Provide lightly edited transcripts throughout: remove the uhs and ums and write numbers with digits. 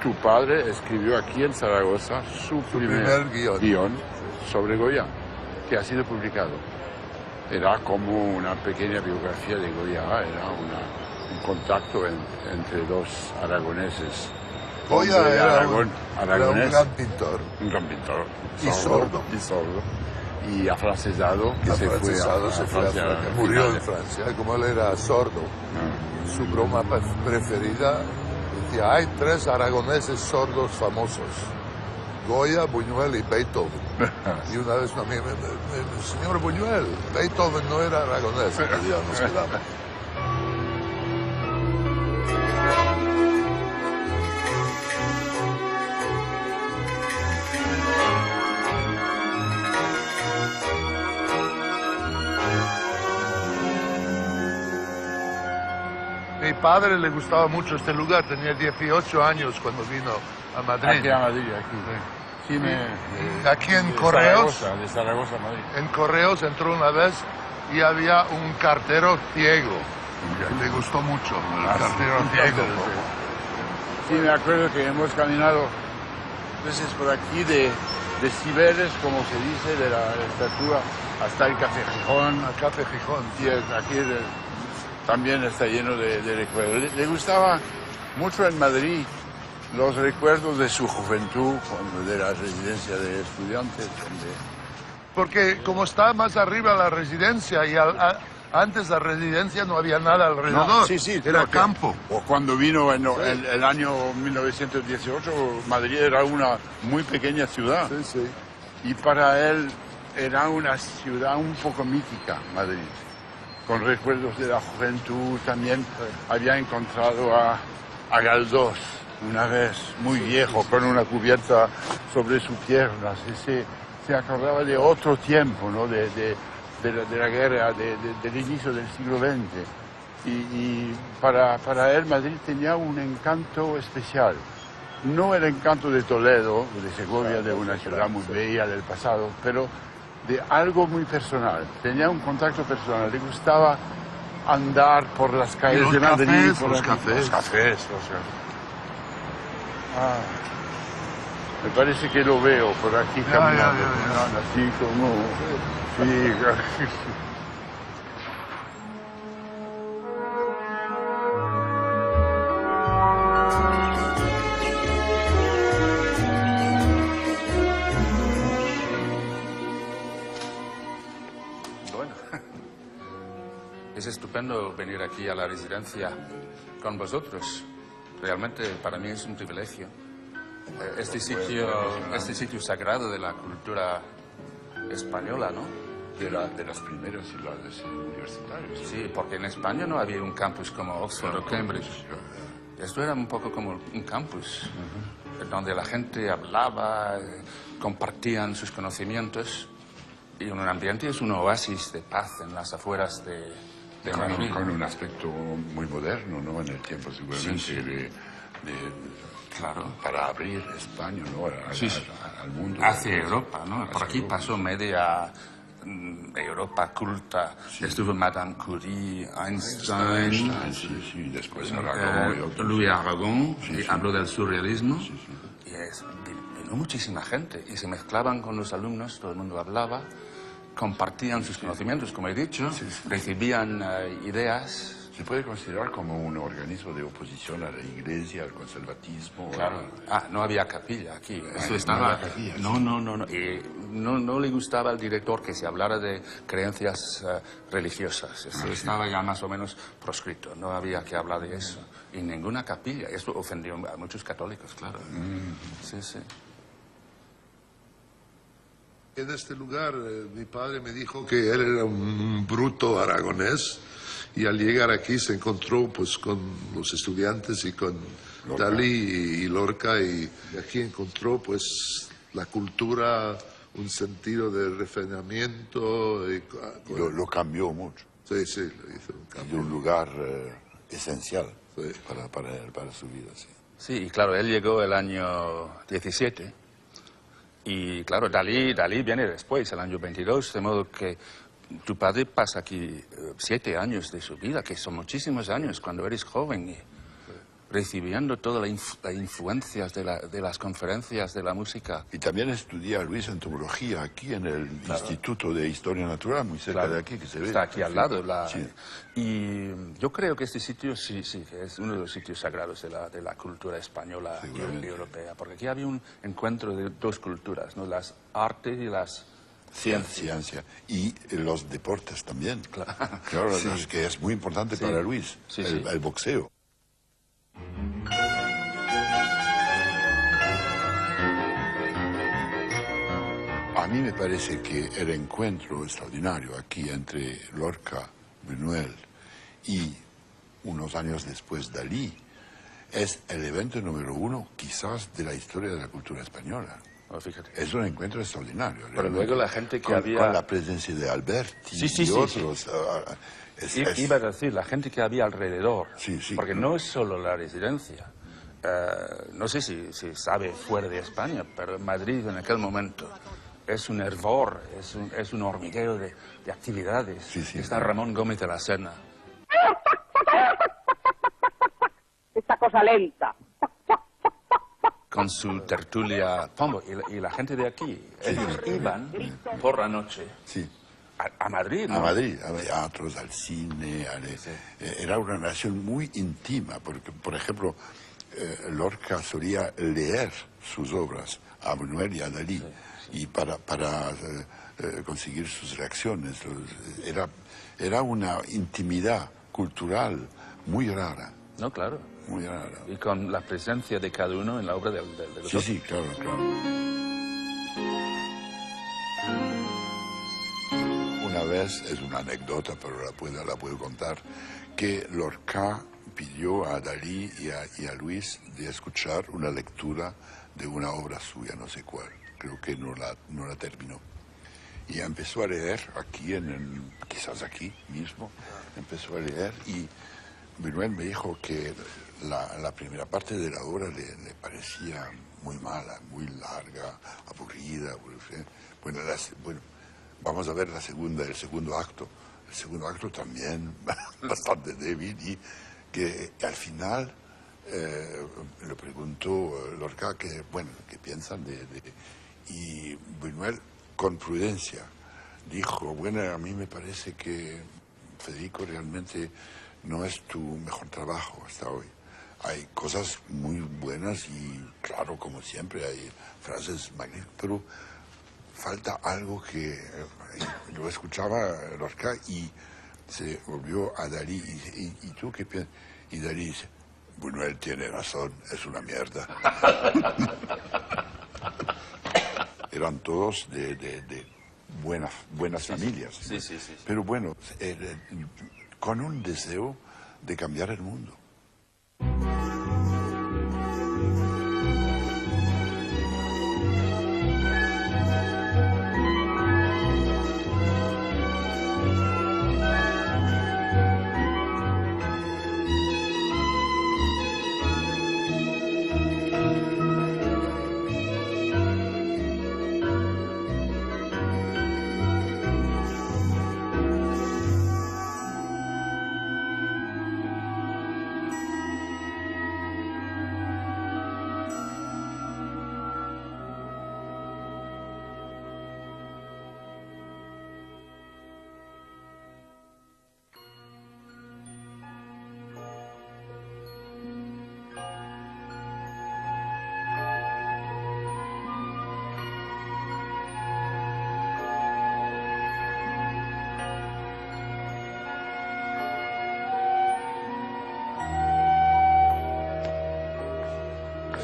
tu padre escribió aquí en Zaragoza su primer guión sobre Goya, que ha sido publicado. Era como una pequeña biografía de Goya, era un contacto entre dos aragoneses. Goya era un gran pintor. Y sordo. Y afrancesado, que se fue a Francia. Murió en Francia. Como él era sordo, su broma preferida decía, hay 3 aragoneses sordos famosos. Goya, Buñuel y Beethoven. Y una vez a mí me señor Buñuel, Beethoven no era aragonés. Y ya nos quedamos. Mi padre le gustaba mucho este lugar, tenía 18 años cuando vino a Madrid. Aquí a Madrid, aquí. Sí. Aquí en Correos. De Zaragoza a Madrid. En Correos entró una vez y había un cartero ciego. Le gustó mucho el cartero ciego. Sí, me acuerdo que hemos caminado veces por aquí de Cibeles, como se dice, de la estatua, hasta el Café Gijón. Al Café Gijón. Y aquí también está lleno de recuerdos. Le gustaba mucho en Madrid los recuerdos de su juventud, de la residencia de estudiantes. Porque como está más arriba la residencia y antes la residencia no había nada alrededor. No, sí, era campo. O cuando vino en el año 1918, Madrid era una muy pequeña ciudad. Sí. Y para él era una ciudad un poco mítica, Madrid. Con recuerdos de la juventud también. Había encontrado a Galdós una vez, muy viejo, con una cubierta sobre sus piernas. Se acordaba de otro tiempo, ¿no? de la guerra, del inicio del siglo XX. Y para él Madrid tenía un encanto especial. No el encanto de Toledo, de Segovia, de una ciudad muy bella del pasado, pero de algo muy personal. Tenía un contacto personal. Le gustaba andar por las calles de Madrid. Los cafés. Me parece que lo veo por aquí caminando. Así como... Sí. Bueno, es estupendo venir aquí a la residencia con vosotros. Realmente para mí es un privilegio. Este sitio sagrado de la cultura española, ¿no? De las primeras ciudades universitarias. Sí, porque en España no había un campus como Oxford o Cambridge. Esto era un poco como un campus, donde la gente hablaba, compartían sus conocimientos, y en un ambiente es un oasis de paz en las afueras de Madrid. Con un aspecto muy moderno, ¿no? En el tiempo seguramente Sí. Claro. Para abrir España, ¿no? Al mundo. Hacia Europa, ¿no? Por aquí pasó media Europa culta. Sí. Estuvo Madame Curie, Einstein. Sí, después Aragón. Louis Aragón, Sí. habló del surrealismo. Sí. Y vino muchísima gente y se mezclaban con los alumnos, todo el mundo hablaba, compartían sus conocimientos, como he dicho, recibían ideas. Se puede considerar como un organismo de oposición a la Iglesia, al conservatismo. Claro. No había capilla aquí. Eso estaba... No había capilla. No. Y no le gustaba al director que se hablara de creencias religiosas. Eso estaba ya más o menos proscrito. No había que hablar de eso. Y ninguna capilla. Eso ofendió a muchos católicos, claro. Sí. En este lugar, mi padre me dijo que él era un bruto aragonés. Y al llegar aquí se encontró pues con los estudiantes y con Lorca. Dalí y Lorca, y aquí encontró pues la cultura, un sentido de refinamiento. Lo cambió mucho. Sí, lo hizo un cambio. De un lugar esencial para su vida, sí. Sí, y claro, él llegó el año 17 y claro, Dalí viene después, el año 22, de modo que tu padre pasa aquí 7 años de su vida, que son muchísimos años cuando eres joven. recibiendo todas las influencias de las conferencias de la música. Y también estudia Luis entomología aquí en el Instituto de Historia Natural, muy cerca de aquí, que se ve. Está aquí al lado. Sí. Y yo creo que este sitio sí que es uno de los sitios sagrados de la cultura española y europea, porque aquí había un encuentro de dos culturas, ¿no? Las artes y las Ciencia. Y los deportes también. Claro, sí. Es que es muy importante para Luis, el boxeo. A mí me parece que el encuentro extraordinario aquí entre Lorca, Buñuel y unos años después Dalí es el evento número 1 quizás de la historia de la cultura española. Oh, fíjate. Es un encuentro extraordinario. Pero luego la gente que había... Con la presencia de Alberti y otros. Iba a decir, la gente que había alrededor. Sí, porque no es solo la residencia. No sé si sabe fuera de España, pero en Madrid en aquel momento es un hervor, es un hormiguero de actividades. Está Ramón Gómez de la Serna. Esta cosa lenta. Con su tertulia Pombo. Y la gente de aquí, ellos iban por la noche a Madrid, ¿no? A Madrid, a teatros, al cine. Era una relación muy íntima, porque, por ejemplo, Lorca solía leer sus obras a Buñuel y a Dalí, y para conseguir sus reacciones. Era una intimidad cultural muy rara. No, claro. Muy rara. Y con la presencia de cada uno en la obra de los otros. Sí, claro. Una vez, es una anécdota, pero la puedo contar, que Lorca pidió a Dalí y a Luis de escuchar una lectura de una obra suya, no sé cuál. Creo que no la terminó. Y empezó a leer aquí, quizás aquí mismo, empezó a leer y Buñuel me dijo que la primera parte de la obra le parecía muy mala, muy larga, aburrida. Bueno, vamos a ver el segundo acto. El segundo acto también bastante débil y que al final le preguntó Lorca qué piensan y Buñuel con prudencia dijo, bueno, a mí me parece que Federico realmente no es tu mejor trabajo hasta hoy. Hay cosas muy buenas y, claro, como siempre, hay frases magníficas, pero falta algo que yo escuchaba Lorca y se volvió a Dalí. ¿Y tú qué piensas? Y Dalí dice, Buñuel tiene razón, es una mierda. Eran todos de buenas familias. Sí. Pero bueno, con un deseo de cambiar el mundo.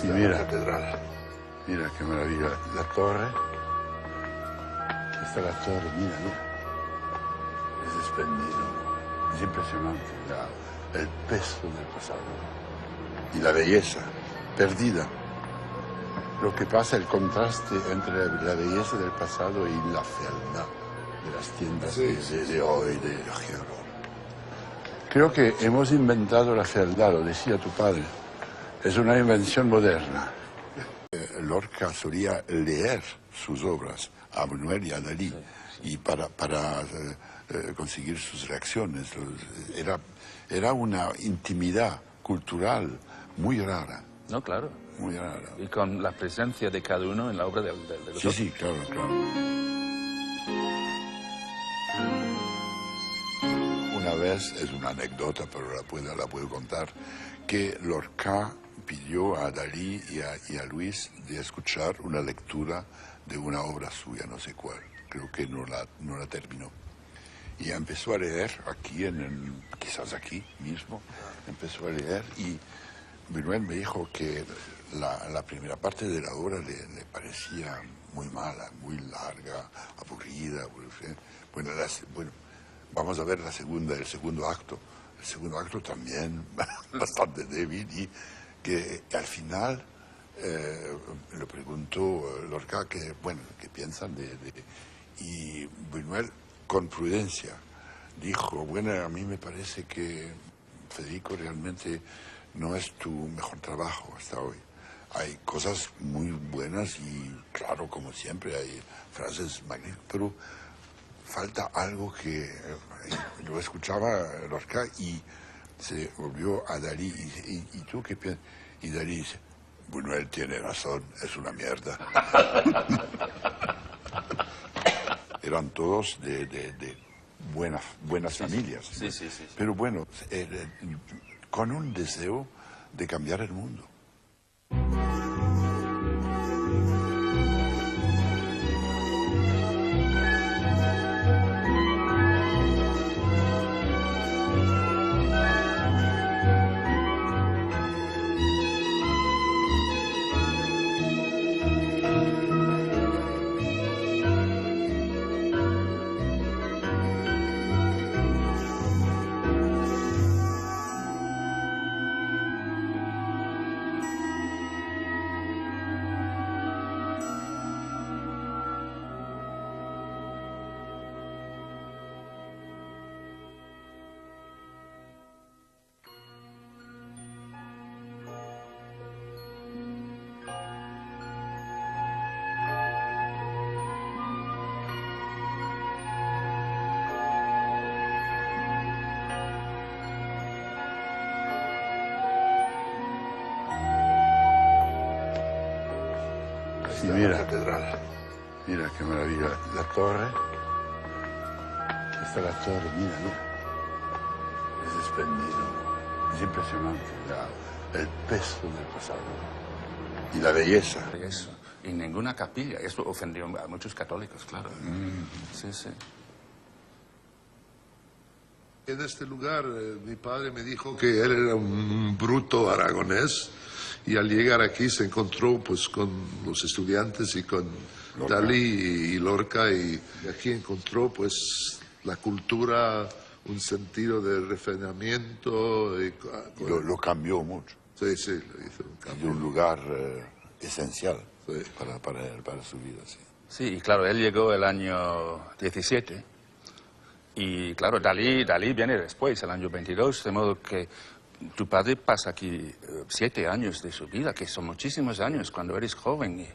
Sí, mira, la catedral. Mira qué maravilla. La torre. Esta es la torre, mira. Es espléndido. Es impresionante. El peso del pasado. Y la belleza perdida. Lo que pasa, el contraste entre la belleza del pasado y la fealdad de las tiendas de hoy, de Giorgio. Creo que hemos inventado la fealdad, lo decía tu padre. Es una invención moderna. Lorca solía leer sus obras a Buñuel y a Dalí y para conseguir sus reacciones. Era una intimidad cultural muy rara, No, claro. muy rara. Y con la presencia de cada uno en la obra de los Sí, otros. sí, claro, claro. Una vez, es una anécdota, pero la puedo contar, que Lorca pidió a Dalí y a Luis de escuchar una lectura de una obra suya, no sé cuál, creo que no la terminó. Y empezó a leer aquí, quizás aquí mismo, empezó a leer y Buñuel me dijo que la primera parte de la obra le parecía muy mala, muy larga, aburrida. Bueno, vamos a ver el segundo acto. El segundo acto también bastante débil y que al final le preguntó Lorca qué piensan y Buñuel con prudencia dijo, bueno, a mí me parece que Federico realmente no es tu mejor trabajo hasta hoy. Hay cosas muy buenas y claro, como siempre, hay frases magníficas, pero falta algo que yo escuchaba Lorca y se volvió a Dalí y tú qué piensas. Y Dalí dice, bueno, él tiene razón, es una mierda. Eran todos de buenas familias. Sí, sí, sí. Pero bueno, con un deseo de cambiar el mundo. Sí, mira, la catedral. Mira qué maravilla. La torre. Esta es la torre, mira. Es espléndido. Es impresionante. El peso del pasado. Y la belleza. Eso. Y ninguna capilla. Eso ofendió a muchos católicos, claro. Sí, sí. En este lugar mi padre me dijo que él era un bruto aragonés y al llegar aquí se encontró pues con los estudiantes y con Lorca. Dalí y Lorca y aquí encontró pues la cultura, un sentido de refinamiento. Lo cambió mucho. Sí, sí, lo hizo un De cambio. un lugar esencial Sí. para su vida, sí. Sí, y claro, él llegó el año 17 y claro, Dalí viene después, el año 22, de modo que tu padre pasa aquí 7 años de su vida, que son muchísimos años cuando eres joven, y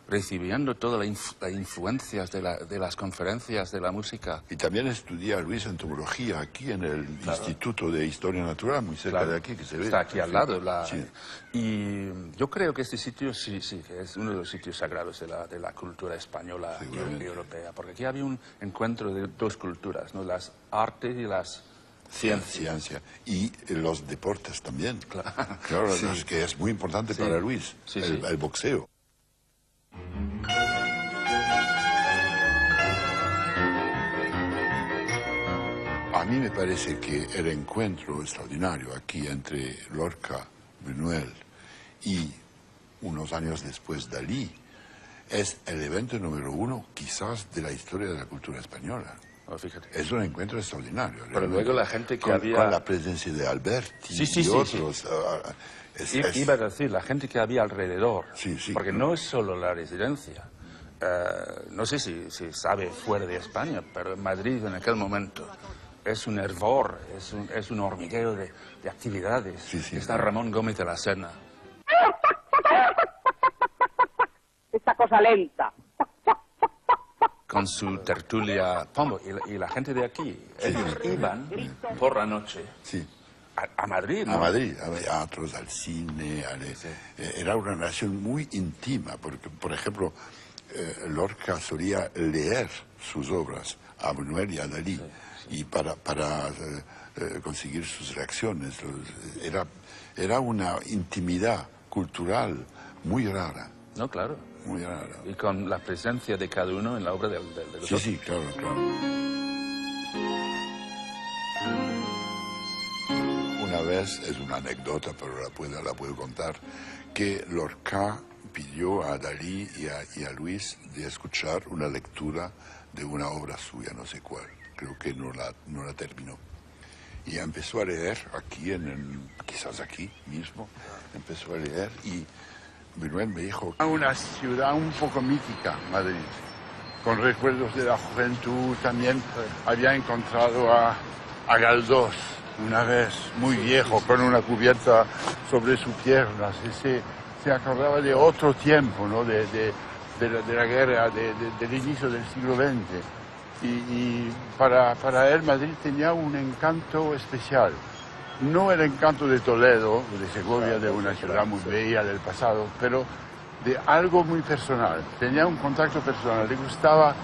recibiendo todas las influencias de las conferencias de la música. Y también estudia Luis entomología aquí en el Instituto de Historia Natural, muy cerca Claro, de aquí, que se ve. está aquí al lado. Sí. Y yo creo que este sitio sí, que es uno de los sitios sagrados de la cultura española y Seguramente. europea, porque aquí había un encuentro de dos culturas, ¿no? Las artes y las ciencias. Ciencia. Y los deportes también. Claro. Sí. Es que es muy importante Sí. para Luis, Sí, el sí. boxeo. A mí me parece que el encuentro extraordinario aquí entre Lorca, Buñuel y unos años después Dalí es el evento número 1 quizás de la historia de la cultura española. Oh, fíjate. Es un encuentro extraordinario. Pero realmente. luego la gente que con, había... Con la presencia de Alberti Sí, y sí, otros. Iba a decir, la gente que había alrededor, Sí, sí, porque claro. no es solo la residencia. No sé si sabe fuera de España, pero en Madrid en aquel momento es un hervor, es un hormigueo de actividades. Sí, sí, Está claro. Ramón Gómez de la Serna. Esta cosa lenta. Con su tertulia Pombo y la gente de aquí, ellos iban por la noche Sí. A Madrid, ¿no? A Madrid, a teatros, al cine, era una relación muy íntima, porque, por ejemplo, Lorca solía leer sus obras a Buñuel y a Dalí, y para conseguir sus reacciones. Era una intimidad cultural muy rara. No, claro. Muy rara. Y con la presencia de cada uno en la obra de los Sí, otros. sí, claro, claro. Una vez, es una anécdota, pero la puedo contar, que Lorca pidió a Dalí y a Luis de escuchar una lectura de una obra suya, no sé cuál. Creo que no la terminó. Y empezó a leer aquí, quizás aquí mismo, empezó a leer y Buñuel me dijo... Una ciudad un poco mítica, Madrid, con recuerdos de la juventud. También había encontrado a Galdós una vez, muy viejo, con una cubierta sobre sus piernas. Se acordaba de otro tiempo, ¿no? de la guerra, del inicio del siglo XX. Y para él Madrid tenía un encanto especial. No el encanto de Toledo, de Segovia, de una ciudad muy bella del pasado, pero de algo muy personal. Tenía un contacto personal. Le gustaba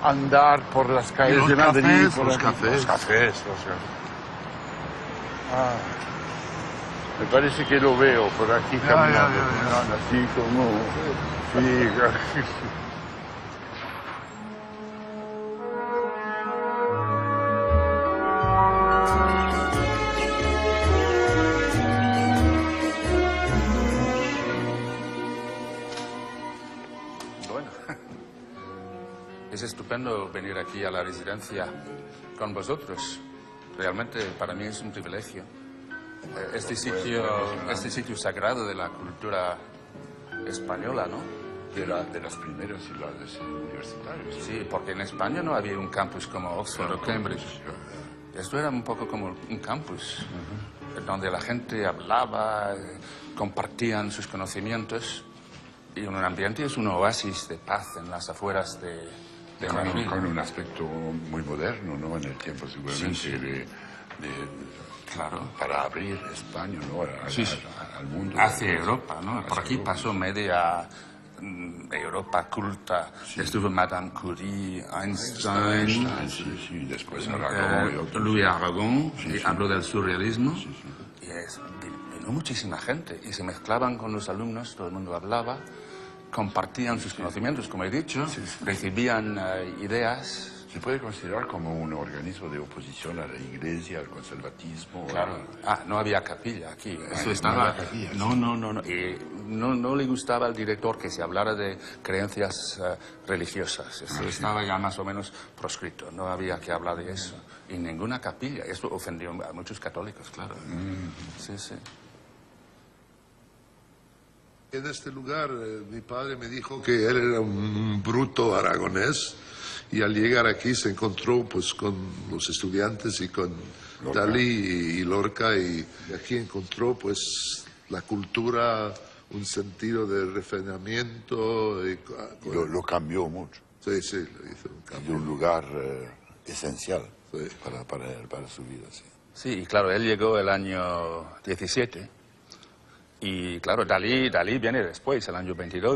andar por las calles de Madrid. Los cafés. Ah, me parece que lo veo por aquí caminando. Así como... Sí, Bueno, es estupendo venir aquí a la residencia con vosotros. Realmente para mí es un privilegio. Este sitio sagrado de la cultura española, ¿no? de las primeras ciudades universitarias. Sí, porque en España no había un campus como Oxford o Cambridge. Esto era un poco como un campus, donde la gente hablaba, compartían sus conocimientos, y en un ambiente es un oasis de paz en las afueras de Madrid. Con un aspecto muy moderno, ¿no? En el tiempo seguramente Sí. Claro. Para abrir España, ¿no? Al mundo. Hacia Europa, ¿no? Por aquí Europa. pasó media Europa culta. Sí. Estuvo Madame Curie, Einstein, Sí, después Aragón y otros. Louis Aragon, Sí, y sí. habló del surrealismo. Sí. Y vino muchísima gente y se mezclaban con los alumnos, todo el mundo hablaba, compartían sus conocimientos, como he dicho, recibían ideas. Se puede considerar como un organismo de oposición a la Iglesia, al conservatismo. Claro. No había capilla aquí. Eso no estaba... había capilla, sí. No. Y no le gustaba al director que se hablara de creencias religiosas. Eso estaba ya más o menos proscrito. No había que hablar de eso. Y ninguna capilla. Eso ofendió a muchos católicos, claro. Sí. En este lugar mi padre me dijo que él era un bruto aragonés y al llegar aquí se encontró pues con los estudiantes y con Lorca. Dalí y Lorca y aquí encontró pues la cultura, un sentido de refinamiento. Lo cambió mucho. Sí, lo hizo un De cambio. un lugar esencial Sí. para él, para su vida, sí. Sí, y claro, él llegó el año 17. Y claro, Dalí viene después, el año 22.